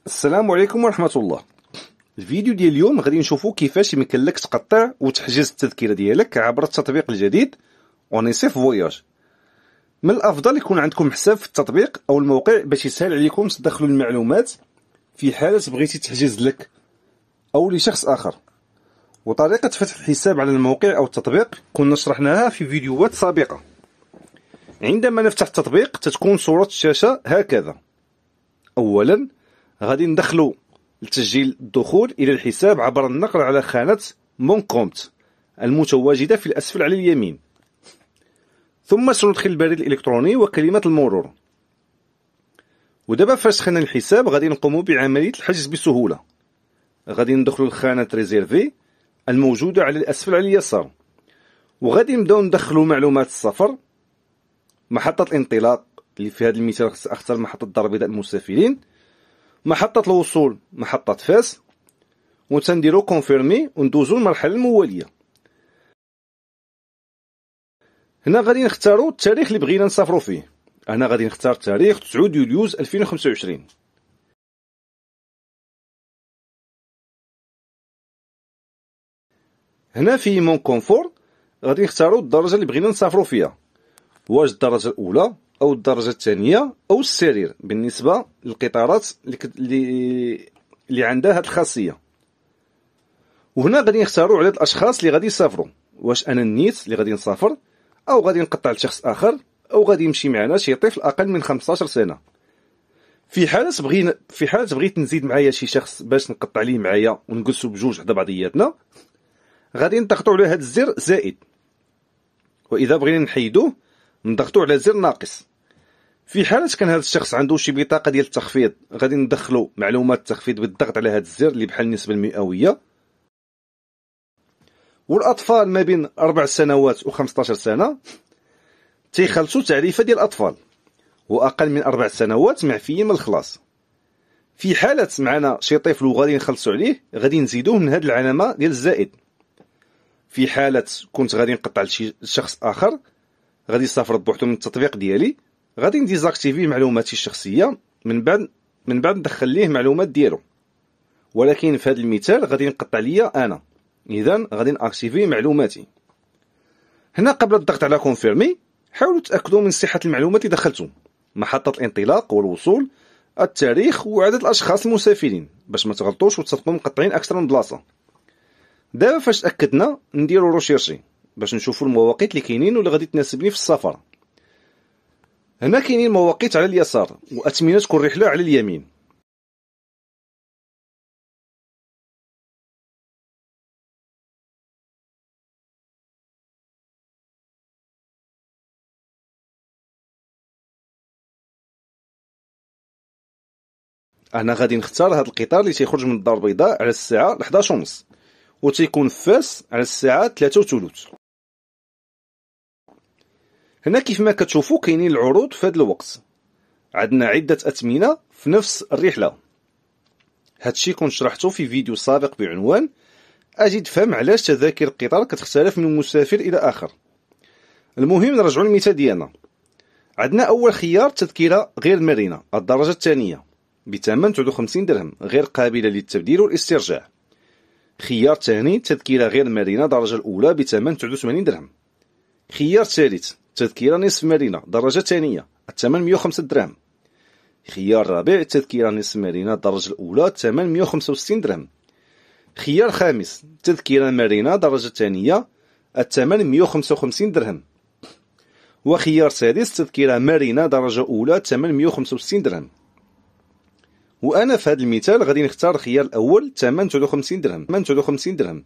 السلام عليكم ورحمة الله. الفيديو ديال اليوم غادي نشوفو كيفاش يمكن لك تقطع وتحجز التذكرة ديالك عبر التطبيق الجديد اونيسيف فواياج. من الافضل يكون عندكم حساب في التطبيق او الموقع باش يسهل عليكم تدخلوا المعلومات في حالة بغيتي تحجز لك او لشخص اخر. وطريقة فتح الحساب على الموقع او التطبيق كنا شرحناها في فيديوهات سابقة. عندما نفتح التطبيق تتكون صورة الشاشة هكذا. اولا غادي ندخلو لتسجيل الدخول إلى الحساب عبر النقر على خانة مون كومت المتواجدة في الأسفل على اليمين، ثم سندخل البريد الإلكتروني وكلمة المرور. ودابا فاش دخلنا الحساب غادي نقوموا بعملية الحجز بسهولة. غادي ندخلوا لخانة ريزيرفي الموجودة على الأسفل على اليسار، وغادي نبداو ندخلوا معلومات السفر، محطة الانطلاق اللي في هذا المثال اختار محطة دار بيضاء المسافرين، محطة الوصول محطة فاس، وتنديرو كونفيرمي وندوزو المرحلة الموالية. هنا غادي نختارو التاريخ اللي بغينا نسافرو فيه. أنا غادي نختار تاريخ 9 يوليوز 2025. هنا في مون كونفور غادي نختارو الدرجة اللي بغينا نسافرو فيها، واش الدرجة الأولى أو الدرجة الثانية أو السرير بالنسبة للقطارات اللي عندها هاد الخاصية. وهنا غادي نختاروا عدد الاشخاص اللي غادي يسافروا، واش انا النيت اللي غادي نسافر او غادي نقطع لشخص اخر او غادي يمشي معنا شي طفل اقل من 15 سنه. في حاله بغيت نزيد معايا شي شخص باش نقطع ليه معايا ونجلسوا بجوج حدا بعضياتنا، غادي نضغطوا على هذا الزر زائد، واذا بغينا نحيدوه نضغطوا على زر ناقص. في حاله كان هذا الشخص عنده شي بطاقه ديال التخفيض غادي ندخلوا معلومات التخفيض بالضغط على هذا الزر اللي بحال النسبه المئويه. والأطفال ما بين 4 سنوات و 15 سنة تيخلصوا تعريفة ديال الأطفال، وأقل من 4 سنوات معفيين من الخلاص. في حالة معنا شي طفل وغادي نخلصوا عليه غادي نزيدوه من هذه العلامة ديال الزائد. في حالة كنت غادي نقطع لشي شخص آخر غادي يسافر بوحدو من التطبيق ديالي، غادي نديزاكتيفي معلوماتي الشخصية من بعد ندخل ليه معلومات ديالو، ولكن في هذا المثال غادي نقطع ليا أنا، إذن غادي نأكتيفي معلوماتي. هنا قبل الضغط على كونفيرمي حاولوا تأكدوا من صحة المعلومات اللي دخلتم، محطة الانطلاق والوصول، التاريخ وعدد الأشخاص المسافرين باش ما تغلطوش وتصدقوا مقطعين أكثر من بلاصة. دابا فاش تأكدنا نديرو روشيرشي باش نشوفوا المواقيت اللي كاينين واللي غادي تناسبني في السفر. هنا كاينين مواقيت على اليسار وأثمنة كل رحلة على اليمين. أنا غادي نختار هذا القطار اللي تيخرج من الدار البيضاء على الساعة 11:30 وتيكون في فاس على الساعة 3:30. هنا كيف ما كتشوفوا كاينين العروض في هذا الوقت، عندنا عدة أثمنة في نفس الرحلة. هادشي كنت شرحته في فيديو سابق بعنوان أجي تفهم علاش تذاكر القطار كتختلف من مسافر إلى آخر. المهم نرجعوا للمثال ديالنا. عندنا أول خيار تذكرة غير مرنة الدرجة الثانية بثمن 59 درهم غير قابلة للتبديل والاسترجاع. خيار ثاني تذكرة غير مرنة درجة الأولى بثمن 89 درهم. خيار ثالث تذكرة نصف مرنة درجة ثانية الثمن 105 درهم. خيار رابع تذكرة نصف مرنة الدرجة الأولى الثمن 165 درهم. خيار خامس تذكرة مرنة درجة ثانية الثمن 155 درهم. وخيار سادس تذكرة مرنة درجة أولى الثمن 165 درهم. وأنا في هذا المثال غادي نختار الخيار الأول الثمن 59 درهم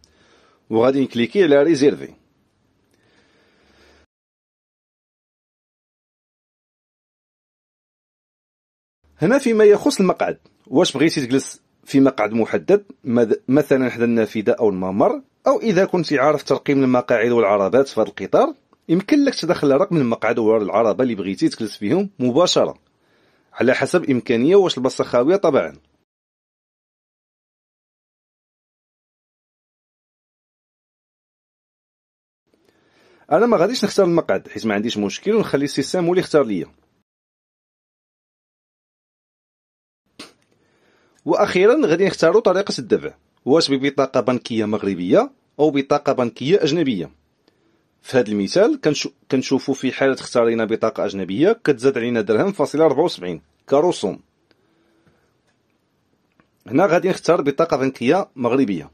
وغادي نكليكي على ريزيرفي. هنا فيما يخص المقعد، واش بغيتي تجلس في مقعد محدد مثلا حدا النافذة أو الممر، أو إذا كنت عارف ترقيم المقاعد والعربات في هذا القطار يمكن لك تدخل رقم المقعد والعربة اللي بغيتي تجلس فيهم مباشرة على حسب إمكانية واش البلاصة خاوية طبعا. أنا ما غاديش نختار المقعد حيت ما عنديش مشكل ونخلي السيستم هو اللي يختار ليا. واخيرا غادي نختاروا طريقه الدفع، واش ببطاقه بنكيه مغربيه او بطاقه بنكيه اجنبيه. في هذا المثال كنشوفوا في حاله اختارينا بطاقه اجنبيه كتزاد علينا درهم فاصله 74 كرسوم. هنا غادي نختار بطاقه بنكيه مغربيه.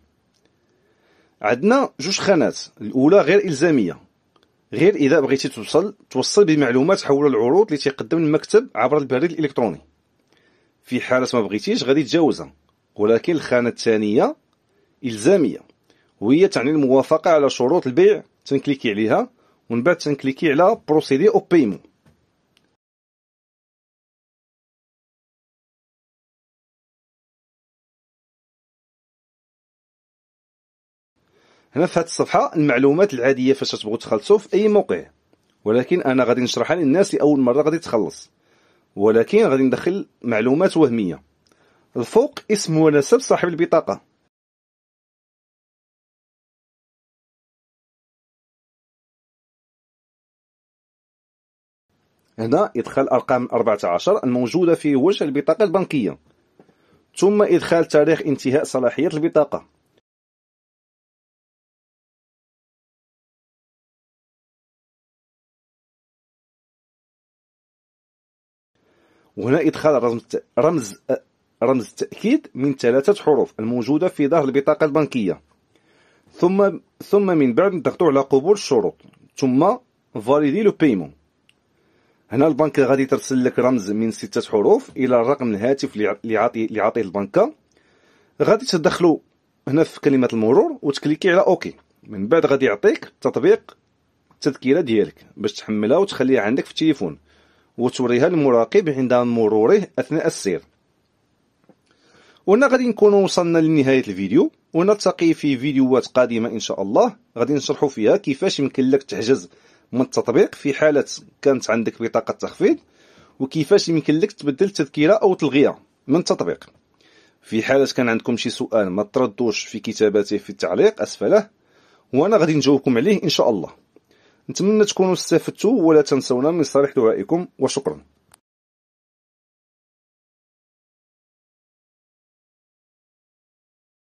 عندنا جوج خانات، الاولى غير الزاميه، غير اذا بغيتي توصل بمعلومات حول العروض اللي تيقدم المكتب عبر البريد الالكتروني. في حاله ما بغيتيش غادي تجاوزها. ولكن الخانه الثانيه الزاميه، وهي تعني الموافقه على شروط البيع، تنكليكي عليها ومن بعد تنكليكي على بروسيدي او بايمون. هنا في هذه الصفحه المعلومات العاديه فاش تبغوا تخلصوا في اي موقع، ولكن انا غادي نشرحها للناس اللي اول مره غادي تخلص، ولكن غادي ندخل معلومات وهميه. الفوق اسم ونسب صاحب البطاقه، هنا إدخال أرقام 14 الموجودة في وجه البطاقة البنكية، ثم إدخال تاريخ انتهاء صلاحية البطاقة. وهنا إدخال رمز التأكيد من 3 حروف الموجودة في ظهر البطاقة البنكية، ثم من بعد نضغطوا على قبول الشروط، ثم فاليدي لو بايمون. هنا البنك غادي ترسل لك رمز من 6 حروف الى الرقم الهاتف اللي عاطيه البنكه. غادي تدخلوا هنا في كلمه المرور وتكليكي على اوكي. من بعد غادي يعطيك تطبيق التذكيره ديالك باش تحملها وتخليها عندك في التليفون وتوريها للمراقب عند مروره اثناء السير. وهنا غادي نكونوا وصلنا لنهايه الفيديو، ونلتقي في فيديوهات قادمه ان شاء الله غادي نشرحوا فيها كيفاش يمكن لك تحجز من التطبيق في حالة كانت عندك بطاقة تخفيض، وكيفاش يمكن لك تبدل التذكرة أو تلغيها من التطبيق. في حالة كان عندكم شي سؤال ما تردوش في كتابته في التعليق أسفله، وأنا غادي نجاوبكم عليه إن شاء الله. نتمنى تكونوا استفدتوا، ولا تنسونا من صالح دعائكم، وشكرا.